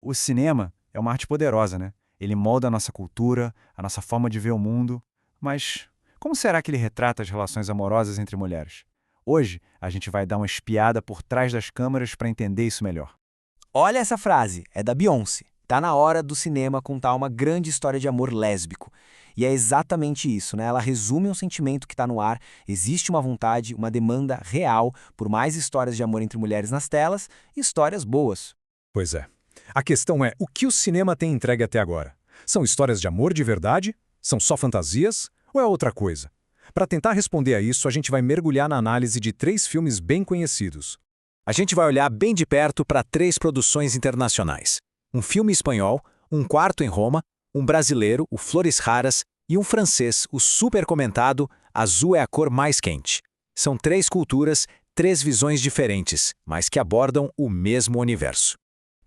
O cinema é uma arte poderosa, né? Ele molda a nossa cultura, a nossa forma de ver o mundo. Mas como será que ele retrata as relações amorosas entre mulheres? Hoje, a gente vai dar uma espiada por trás das câmeras para entender isso melhor. Olha essa frase, é da Beyoncé. Tá na hora do cinema contar uma grande história de amor lésbico. E é exatamente isso, né? Ela resume um sentimento que está no ar, existe uma vontade, uma demanda real por mais histórias de amor entre mulheres nas telas e histórias boas. Pois é. A questão é, o que o cinema tem entregue até agora? São histórias de amor de verdade? São só fantasias? Ou é outra coisa? Para tentar responder a isso, a gente vai mergulhar na análise de 3 filmes bem conhecidos. A gente vai olhar bem de perto para 3 produções internacionais. Um filme espanhol, Um Quarto em Roma, um brasileiro, o Flores Raras, e um francês, o super comentado Azul é a Cor Mais Quente. São 3 culturas, 3 visões diferentes, mas que abordam o mesmo universo.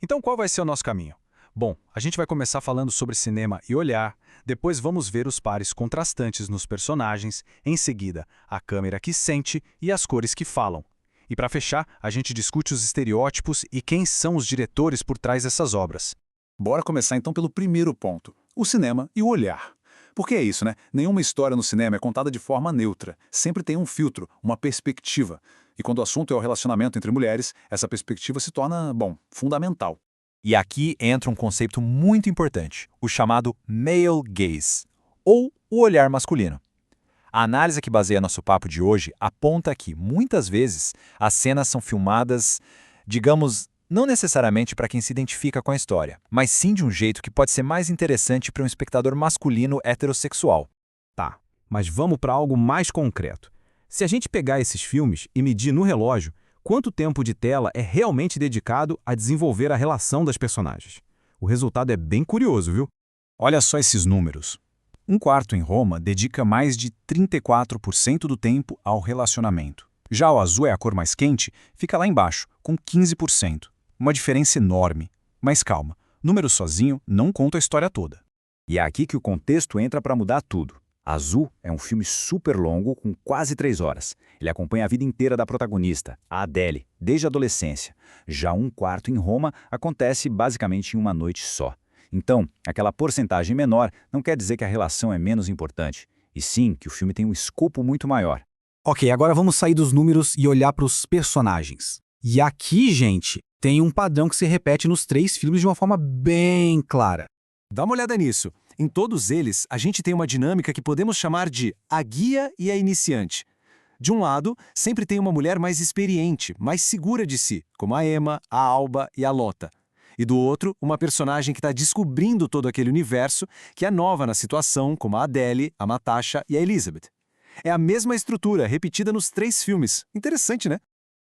Então qual vai ser o nosso caminho? Bom, a gente vai começar falando sobre cinema e olhar, depois vamos ver os pares contrastantes nos personagens, em seguida, a câmera que sente e as cores que falam. E para fechar, a gente discute os estereótipos e quem são os diretores por trás dessas obras. Bora começar então pelo primeiro ponto, o cinema e o olhar. Porque é isso, né? Nenhuma história no cinema é contada de forma neutra. Sempre tem um filtro, uma perspectiva. E quando o assunto é o relacionamento entre mulheres, essa perspectiva se torna, fundamental. E aqui entra um conceito muito importante, o chamado male gaze, ou o olhar masculino. A análise que baseia nosso papo de hoje aponta que, muitas vezes, as cenas são filmadas, digamos, não necessariamente para quem se identifica com a história, mas sim de um jeito que pode ser mais interessante para um espectador masculino heterossexual. Tá, mas vamos para algo mais concreto. Se a gente pegar esses filmes e medir no relógio, quanto tempo de tela é realmente dedicado a desenvolver a relação das personagens? O resultado é bem curioso, viu? Olha só esses números. Um Quarto em Roma dedica mais de 34% do tempo ao relacionamento. Já o Azul é a Cor Mais Quente fica lá embaixo, com 15%. Uma diferença enorme. Mas calma, número sozinho não conta a história toda. E é aqui que o contexto entra para mudar tudo. Azul é um filme super longo, com quase 3 horas. Ele acompanha a vida inteira da protagonista, a Adele, desde a adolescência. Já Um Quarto em Roma acontece basicamente em uma noite só. Então, aquela porcentagem menor não quer dizer que a relação é menos importante, e sim que o filme tem um escopo muito maior. Ok, agora vamos sair dos números e olhar para os personagens. E aqui, gente, tem um padrão que se repete nos 3 filmes de uma forma bem clara. Dá uma olhada nisso. Em todos eles, a gente tem uma dinâmica que podemos chamar de a guia e a iniciante. De um lado, sempre tem uma mulher mais experiente, mais segura de si, como a Emma, a Alba e a Lotta. E do outro, uma personagem que está descobrindo todo aquele universo, que é nova na situação, como a Adele, a Natasha e a Elizabeth. É a mesma estrutura, repetida nos 3 filmes. Interessante, né?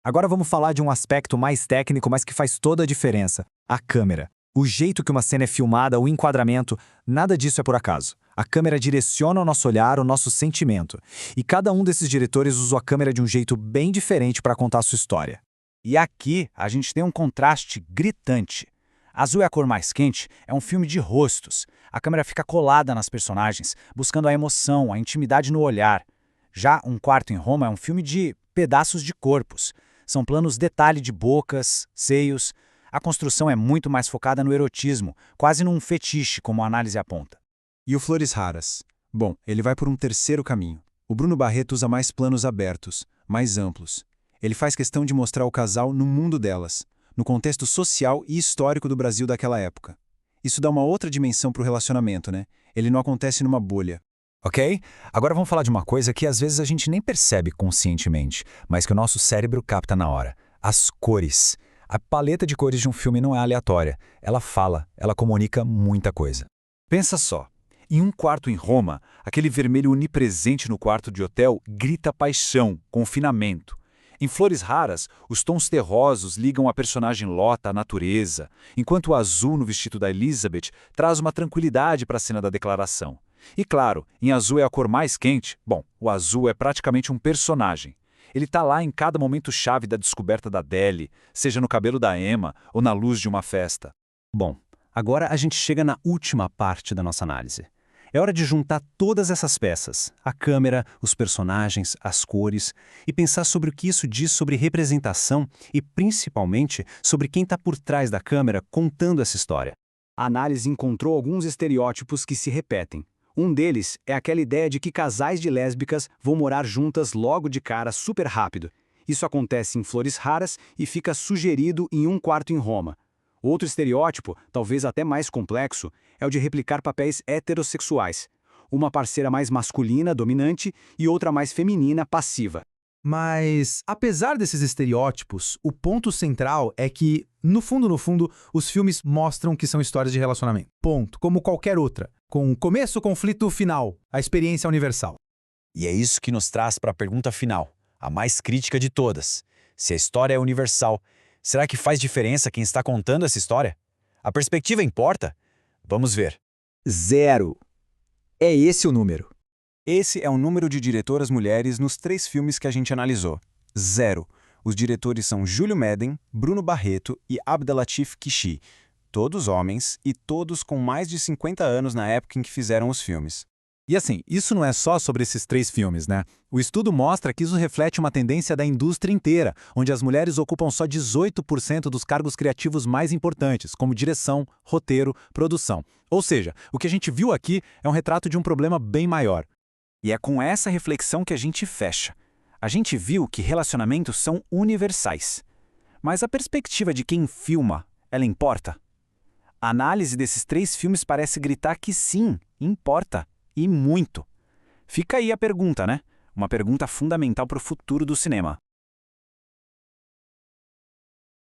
Agora vamos falar de um aspecto mais técnico, mas que faz toda a diferença: a câmera. O jeito que uma cena é filmada, o enquadramento, nada disso é por acaso. A câmera direciona o nosso olhar, o nosso sentimento. E cada um desses diretores usou a câmera de um jeito bem diferente para contar a sua história. E aqui a gente tem um contraste gritante. Azul é a Cor Mais Quente é um filme de rostos. A câmera fica colada nas personagens, buscando a emoção, a intimidade no olhar. Já Um Quarto em Roma é um filme de pedaços de corpos. São planos detalhe de bocas, seios. A construção é muito mais focada no erotismo, quase num fetiche, como a análise aponta. E o Flores Raras? Bom, ele vai por um terceiro caminho. O Bruno Barreto usa mais planos abertos, mais amplos. Ele faz questão de mostrar o casal no mundo delas, no contexto social e histórico do Brasil daquela época. Isso dá uma outra dimensão para o relacionamento, né? Ele não acontece numa bolha. Ok? Agora vamos falar de uma coisa que às vezes a gente nem percebe conscientemente, mas que o nosso cérebro capta na hora. As cores. A paleta de cores de um filme não é aleatória. Ela fala, ela comunica muita coisa. Pensa só. Em Um Quarto em Roma, aquele vermelho onipresente no quarto de hotel grita paixão, confinamento. Em Flores Raras, os tons terrosos ligam a personagem Lotta à natureza, enquanto o azul no vestido da Elizabeth traz uma tranquilidade para a cena da declaração. E claro, em Azul é a Cor Mais Quente, o azul é praticamente um personagem. Ele está lá em cada momento-chave da descoberta da Adele, seja no cabelo da Emma ou na luz de uma festa. Bom, agora a gente chega na última parte da nossa análise. É hora de juntar todas essas peças, a câmera, os personagens, as cores, e pensar sobre o que isso diz sobre representação e, principalmente, sobre quem está por trás da câmera contando essa história. A análise encontrou alguns estereótipos que se repetem. Um deles é aquela ideia de que casais de lésbicas vão morar juntas logo de cara super rápido. Isso acontece em Flores Raras e fica sugerido em Um Quarto em Roma. Outro estereótipo, talvez até mais complexo, é o de replicar papéis heterossexuais. Uma parceira mais masculina, dominante, e outra mais feminina, passiva. Mas, apesar desses estereótipos, o ponto central é que, no fundo, os filmes mostram que são histórias de relacionamento. Ponto. Como qualquer outra. Com começo, conflito, final. A experiência universal. E é isso que nos traz para a pergunta final, a mais crítica de todas. Se a história é universal, será que faz diferença quem está contando essa história? A perspectiva importa? Vamos ver. 0. É esse o número. Esse é o número de diretoras mulheres nos 3 filmes que a gente analisou. 0. Os diretores são Júlio Madden, Bruno Barreto e Abdelatif Kishi. Todos homens e todos com mais de 50 anos na época em que fizeram os filmes. E assim, isso não é só sobre esses 3 filmes, né? O estudo mostra que isso reflete uma tendência da indústria inteira, onde as mulheres ocupam só 18% dos cargos criativos mais importantes, como direção, roteiro, produção. Ou seja, o que a gente viu aqui é um retrato de um problema bem maior. E é com essa reflexão que a gente fecha. A gente viu que relacionamentos são universais. Mas a perspectiva de quem filma, ela importa? A análise desses 3 filmes parece gritar que sim, importa. E muito. Fica aí a pergunta, né? Uma pergunta fundamental para o futuro do cinema.